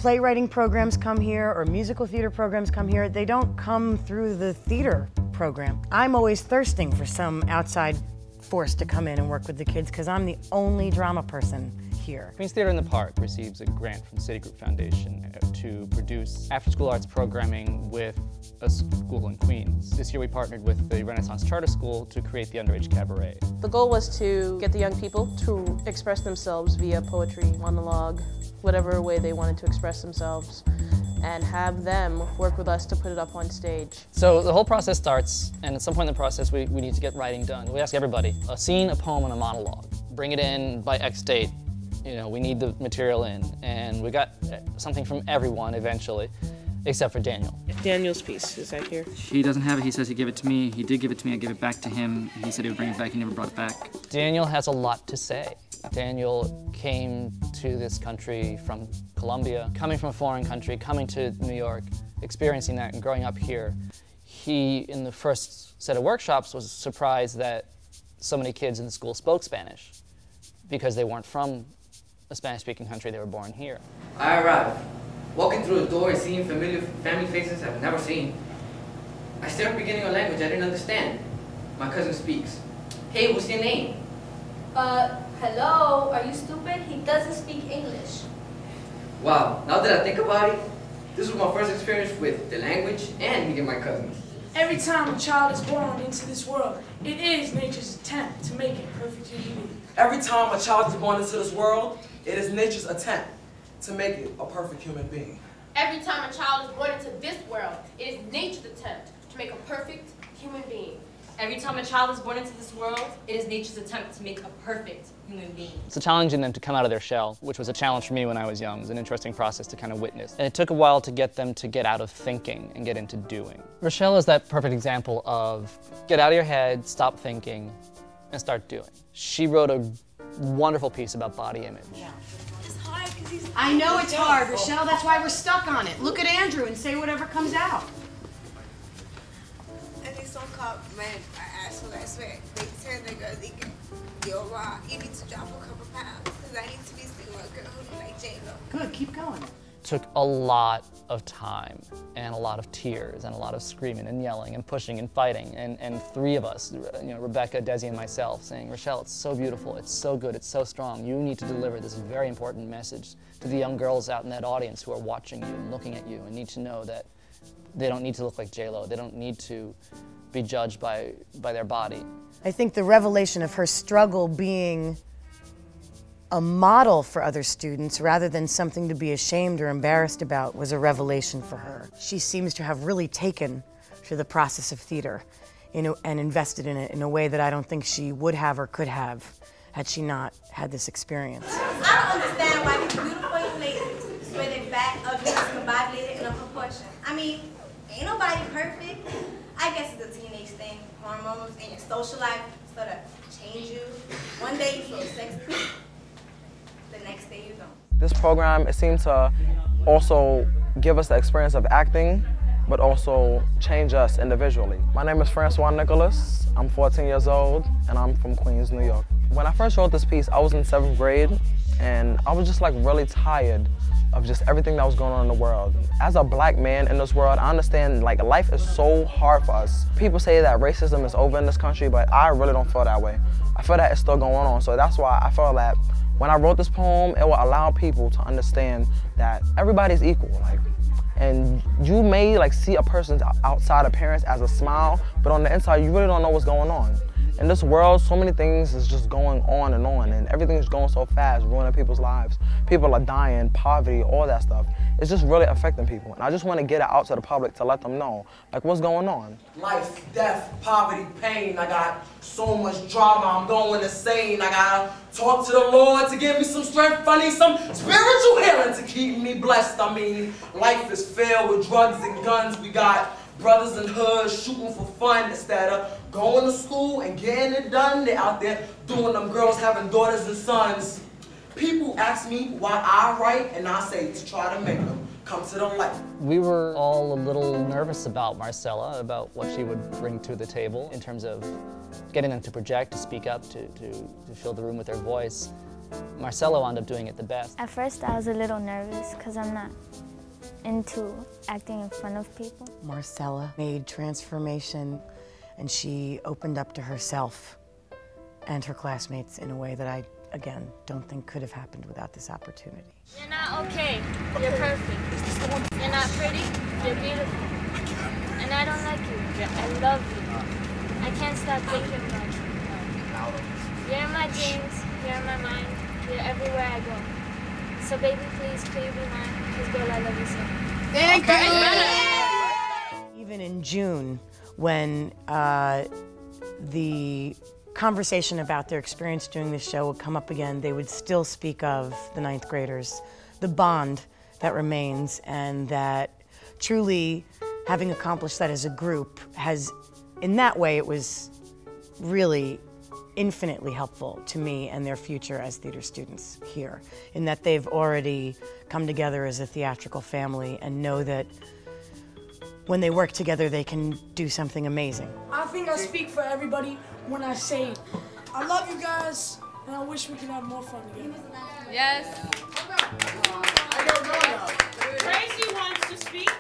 playwriting programs come here or musical theater programs come here, they don't come through the theater program. I'm always thirsting for some outside force to come in and work with the kids because I'm the only drama person here. Queens Theater in the Park receives a grant from Citigroup Foundation to produce after-school arts programming with a school in Queens. This year we partnered with the Renaissance Charter School to create the Underage Cabaret. The goal was to get the young people to express themselves via poetry, monologue, whatever way they wanted to express themselves, and have them work with us to put it up on stage. So the whole process starts, and at some point in the process we need to get writing done. We ask everybody, a scene, a poem, and a monologue. Bring it in by X date. You know, we need the material in, and we got something from everyone eventually, except for Daniel. Daniel's piece, is that here? He doesn't have it, he says he gave it to me. He did give it to me, I gave it back to him. He said he would bring it back, he never brought it back. Daniel has a lot to say. Daniel came to this country from Colombia, coming from a foreign country, coming to New York, experiencing that and growing up here. He, in the first set of workshops, was surprised that so many kids in the school spoke Spanish because they weren't from a Spanish-speaking country, they were born here. I arrived, walking through the door and seeing familiar family faces I've never seen. I start beginning a language I didn't understand. My cousin speaks. Hey, what's your name? Hello, are you stupid? He doesn't speak English. Wow, now that I think about it, this was my first experience with the language and meeting my cousins. Every time a child is born into this world, it is nature's attempt to make it perfect human being. Every time a child is born into this world, it is nature's attempt to make it a perfect human being. Every time a child is born into this world, it is nature's attempt to make a perfect human being. Every time a child is born into this world, it is nature's attempt to make a perfect human being. It's challenging them to come out of their shell, which was a challenge for me when I was young. It was an interesting process to kind of witness. And it took a while to get them to get out of thinking and get into doing. Rochelle is that perfect example of get out of your head, stop thinking, and start doing. She wrote a wonderful piece about body image. Yeah. It's hard because he's... I know it's hard, Rochelle. That's why we're stuck on it. Look at Andrew and say whatever comes out. Man, I asked for that sweat. They said they go, yo, you need to drop a couple pounds because I need to be seeing a girl who like J-Lo. Good, keep going. Took a lot of time and a lot of tears and a lot of screaming and yelling and pushing and fighting and three of us, you know, Rebekah, Desi, and myself saying, Rochelle, it's so beautiful, it's so good, it's so strong. You need to deliver this very important message to the young girls out in that audience who are watching you and looking at you and need to know that they don't need to look like J-Lo, they don't need to be judged by their body. I think the revelation of her struggle being a model for other students rather than something to be ashamed or embarrassed about was a revelation for her. She seems to have really taken to the process of theater and invested in it in a way that I don't think she would have or could have had she not had this experience. I don't understand why these beautiful young ladies swear their back ugly, discombobulated, and unproportioned. I mean, ain't nobody perfect. I guess it's a teenage thing, hormones and your social life sort of change you. One day you feel sexy, the next day you don't. This program, it seemed to also give us the experience of acting, but also change us individually. My name is Francois Nicholas. I'm 14 years old, and I'm from Queens, New York. When I first wrote this piece, I was in 7th grade, and I was just like really tired of just everything that was going on in the world. As a black man in this world, I understand like life is so hard for us. People say that racism is over in this country, but I really don't feel that way. I feel that it's still going on, so that's why I feel that when I wrote this poem, it will allow people to understand that everybody's equal. And you may see a person's outside appearance as a smile, but on the inside, you really don't know what's going on. In this world, so many things is just going on, and everything's going so fast, ruining people's lives. People are dying, poverty, all that stuff. It's just really affecting people. And I just want to get it out to the public to let them know, what's going on. Life, death, poverty, pain. I got so much drama, I'm going insane. I gotta talk to the Lord to give me some strength. I need some spiritual healing to keep me blessed. I mean, life is filled with drugs and guns. We got brothers in hoods shooting for fun instead of going to school and getting it done. They're out there doing them girls having daughters and sons. People ask me why I write, and I say to try to make them come to the light. We were all a little nervous about Marcella, about what she would bring to the table in terms of getting them to project, to speak up, to fill the room with their voice. Marcelo wound up doing it the best. At first I was a little nervous because I'm not into acting in front of people. Marcella made transformation, and she opened up to herself and her classmates in a way that I, again, don't think could have happened without this opportunity. You're not okay. You're perfect. You're not pretty. You're beautiful. And I don't like you. I love you. I can't stop thinking about you. You're in my dreams. You're in my mind. You're everywhere I go. So baby, please be mine. Because girl, I love you so. Thank you. Even in June, when the conversation about their experience doing this show would come up again, they would still speak of the 9th graders, the bond that remains, and that truly having accomplished that as a group has, in that way, it was really infinitely helpful to me and their future as theater students here, in that they've already come together as a theatrical family and know that when they work together, they can do something amazing. I think I speak for everybody when I say, I love you guys, and I wish we could have more fun together. Yes. Tracy wants to speak.